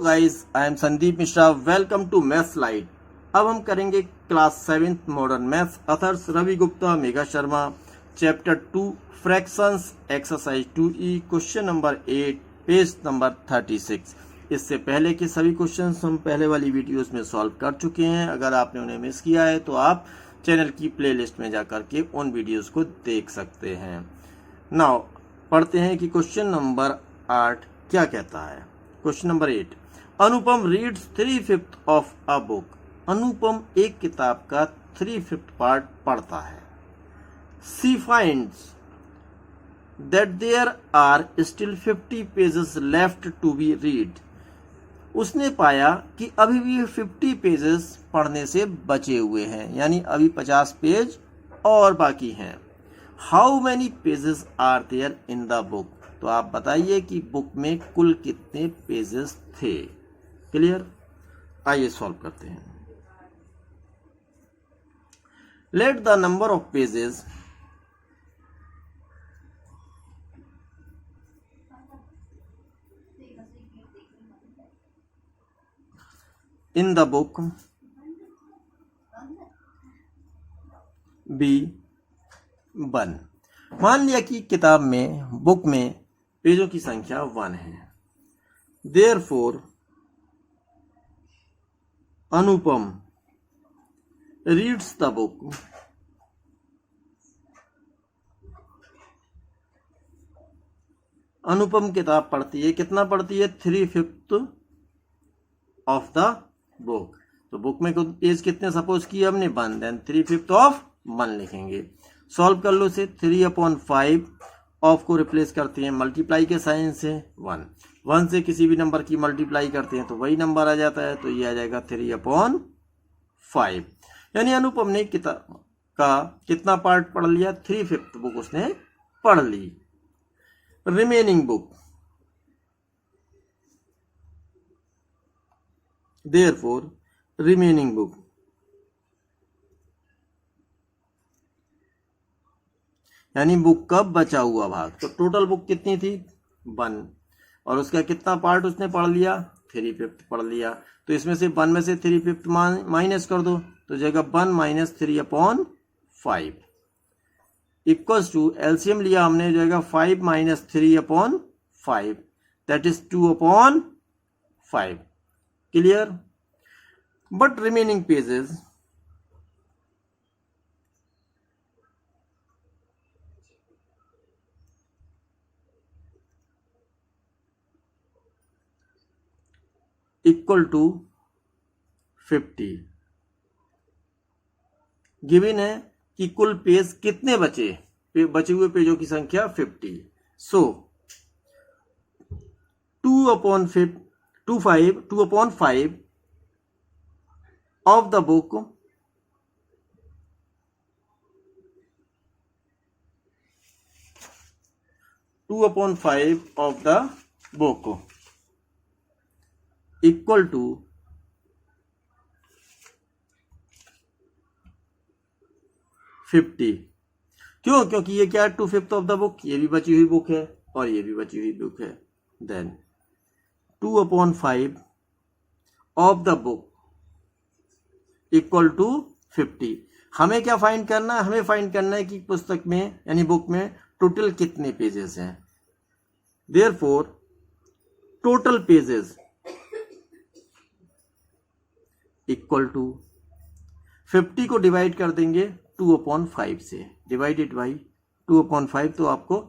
Guys, I am Sandeep Mishra. Welcome to Math Slide. अब हम करेंगे class 7th modern maths, authors Ravi Gupta, Megha Sharma, chapter 2 fractions, exercise 2E, question number 8, page number 36। इससे पहले के सभी क्वेश्चंस हम पहले वाली वीडियोस में सॉल्व कर चुके हैं। अगर आपने उन्हें मिस किया है तो आप चैनल की प्लेलिस्ट में जाकर के उन वीडियोस को देख सकते हैं। नाउ पढ़ते हैं कि क्वेश्चन नंबर 8 क्या कहता है। Question number 8, Anupam reads 3/5 of a book. Anupam एक किताब का 3/5 पार्ट पढ़ता है। She finds that there are still 50 pages left to be read. उसने पाया कि अभी भी 50 पेजेस पढ़ने से बचे हुए हैं, यानी अभी 50 पेज और बाकी हैं। How many pages are there in the book. तो आप बताइए कि बुक में कुल कितने पेजेस थे। क्लियर? आइए सॉल्व करते हैं। Let the number of pages in the book be 1। मान लिया कि किताब में, बुक में पेजों की संख्या 1 है। Therefore Anupam reads the book Anupam किताब पढ़ती है। कितना पढ़ती है? 3/5 ऑफ द बुक। तो बुक में पेज कितने सपोज किए हमने? 1। देन 3/5 ऑफ 1 लिखेंगे। सॉल्व कर लो से 3/5 ऑफ को रिप्लेस करते हैं मल्टीप्लाई के साइन से 1 से किसी भी नंबर की मल्टीप्लाई करते हैं तो वही नंबर आ जाता है। तो ये आ जाएगा 3/5। यानी अनुपम ने किताब का कितना पार्ट पढ़ लिया? 3/5 बुक उसने पढ़ ली। Remaining book, therefore remaining book यानी बुक का बचा हुआ भाग। तो टोटल बुक कितनी थी? 1। और उसका कितना पार्ट उसने पढ़ लिया? 3/5 पढ़ लिया। तो इसमें से 1 में से 3/5 माइनस कर दो तो जगह 1 - 3/5 इक्वल्स टू, एलसीएम लिया हमने, जाएगा 5 - 3/5, that is 2/5। Clear? But remaining pages equal to 50। Given है कि कुल पेज कितने बचे, बचे हुए पेजों की संख्या 50। So 2/5 of the book equal to 50। क्यों? क्योंकि ये क्या है? 2/5 ऑफ द बुक, ये भी बची हुई बुक है और ये भी बची हुई बुक है। Then 2/5 of the book equal to 50। हमें क्या फाइंड करना है? हमें फाइंड करना है कि पुस्तक में यानी बुक में टोटल कितने पेजेस हैं। Therefore total pages equal to 50 को डिवाइड कर देंगे 2/5 से, डिवाइडेड बाई 2/5, तो आपको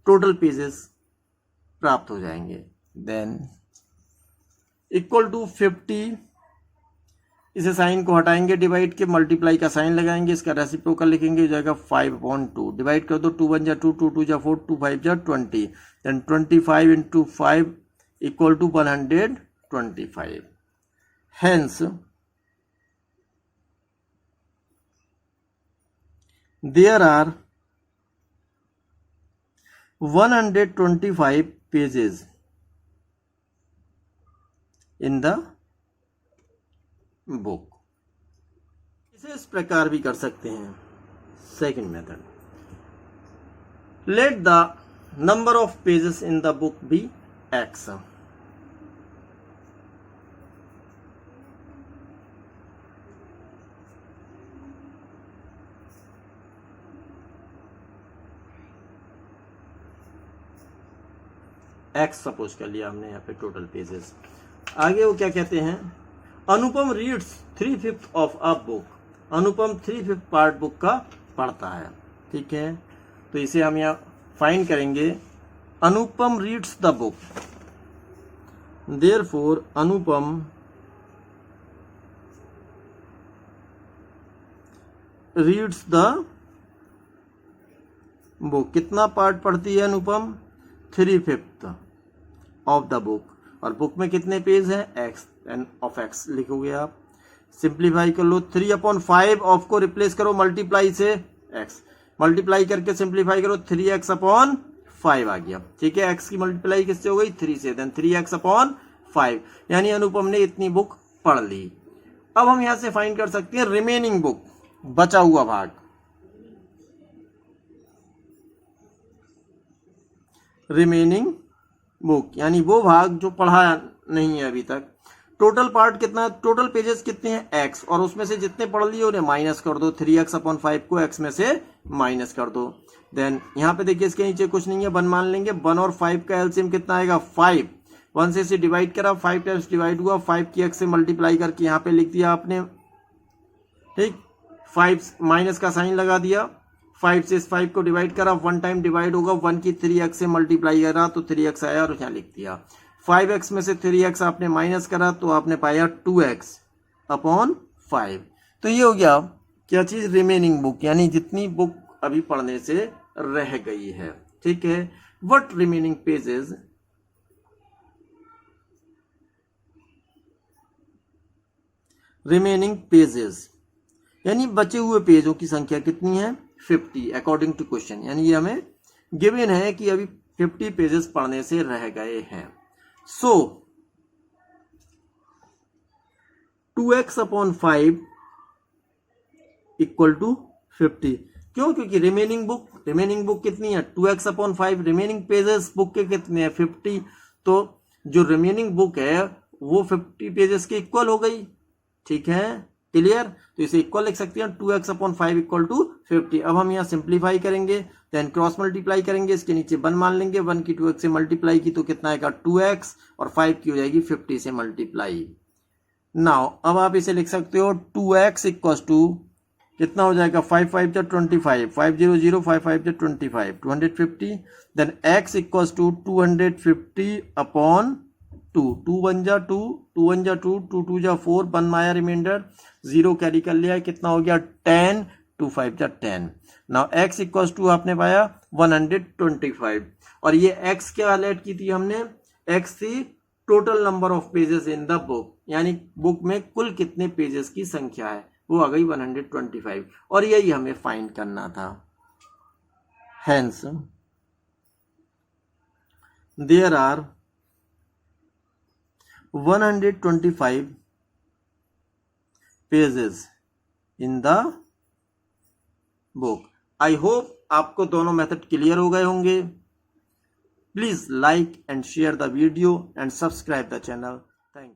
टोटल पेजेस प्राप्त हो जाएंगे। देन इक्वल टू 50, इसे साइन को हटाएंगे, डिवाइड के मल्टीप्लाई का साइन लगाएंगे, इसका रेसिप्रोकल लिखेंगे, हो जाएगा 5/2। डिवाइड कर दो, 2 1 जा 2, 2 2 जा 4, 2 5 जा 20। Then 25 × 5 equal to 125। Hence, there are 125 pages in the book। इसे इस प्रकार भी कर सकते हैं। Second method, let the number of pages in the book be x। X suppose कर लिया हमने यहाँ पे टोटल पेजेस। आगे वो क्या कहते हैं, Anupam reads 3/5 of a book, Anupam 3/5 part book का पढ़ता है। ठीक है, तो इसे हम यहाँ फाइंड करेंगे, Anupam reads the book, therefore Anupam reads the book, कितना पार्ट पढ़ती है अनुपम, 3/5 ऑफ द बुक, और बुक में कितने पेज हैं, एक्स, एन ऑफ एक्स लिखोगे आप। सिंप्लीफाई कर लो, 3/5 ऑफ को रिप्लेस करो मल्टीप्लाई से एक्स, मल्टीप्लाई करके सिंप्लीफाई करो, 3x/5 आ गया। ठीक है, एक्स की मल्टीप्लाई किससे हो गई, 3 से, देन 3x/5, यानी अनुपम ने इतनी बुक पढ़ ली। अब हम यहां से फाइंड कर सकते हैं रिमेनिंग बुक, बचा हुआ भाग, रिमेनिंग बुक यानी वो भाग जो पढ़ा नहीं है अभी तक। टोटल पार्ट कितना, टोटल पेजेस कितने हैं, एक्स, और उसमें से जितने पढ़ लिए उन्हें माइनस कर दो, 3x/5 को एक्स में से माइनस कर दो। देन यहाँ पे देखिए इसके नीचे कुछ नहीं है, 1 मान लेंगे, 1 और 5 का एलसीएम कितना आएगा, 5, 1 से इसे डिवाइड करा, 5 टाइम्स डिवाइड हुआ, 5 की एक्स से मल्टीप्लाई करके यहाँ पे लिख दिया आपने। ठीक, 5 माइनस का साइन लगा दिया, 5 से इस 5 को डिवाइड करा, 1 टाइम डिवाइड होगा, 1 की 3x से मल्टीप्लाई करा तो 3x आया और यहाँ लिख दिया। 5x में से 3x आपने माइनस करा तो आपने पाया 2x/5। तो ये हो गया क्या चीज, रिमेनिंग बुक, यानी जितनी बुक अभी पढ़ने से रह गई है। ठीक है, what remaining pages, remaining pages यानी बचे हुए पेजों की संख्या कितनी है, 50 अकॉर्डिंग टू क्वेश्चन, यानी ये हमें गिवन है कि अभी 50 पेजेस पढ़ने से रह गए हैं। सो 2x/5 इक्वल टू 50, क्यों, क्योंकि रिमेनिंग बुक कितनी है, 2x/5, रिमेनिंग पेजेस बुक के कितने हैं, 50, तो जो रिमेनिंग बुक है वो 50 पेजेस के इक्वल हो गई। ठीक है, क्लियर, तो इसे इक्वल लिख सकते हैं, 2x/5 इक्वल टू 50। अब हम यहाँ सिंप्लीफाई करेंगे, देन क्रॉस मल्टीप्लाई करेंगे, इसके नीचे 1 मान लेंगे, 1 की 2x से मल्टीप्लाई की तो कितना आएगा, 2x, और 5 की हो जाएगी 50 से मल्टीप्लाई। नाउ अब आप इसे लिख सकते हो, 2x इक्वल टू कितना हो जाएगा, 5 5 जा 25, 500 5 5 जा 25, 250, देन x इक्वल टू 250/2, 2 1 जा 2, 2 1 जा 2, 2 2 जा 4, 1 आया रिमाइंडर, 0 कैरी कर लिया, कितना हो गया 10, 2 5 जा 10। नाउ x इक्वल टू आपने पाया 125, और ये x क्या लेट की थी हमने, x थी total number of pages in the book, यानी बुक में कुल कितने पेजेस की संख्या है, वो आ गई 125, और यही हमें फाइंड करना था। Hence there are 125 pages in the book. I hope आपको दोनों मेथड क्लियर हो गए होंगे। Please like and share the video and subscribe the channel. Thank you.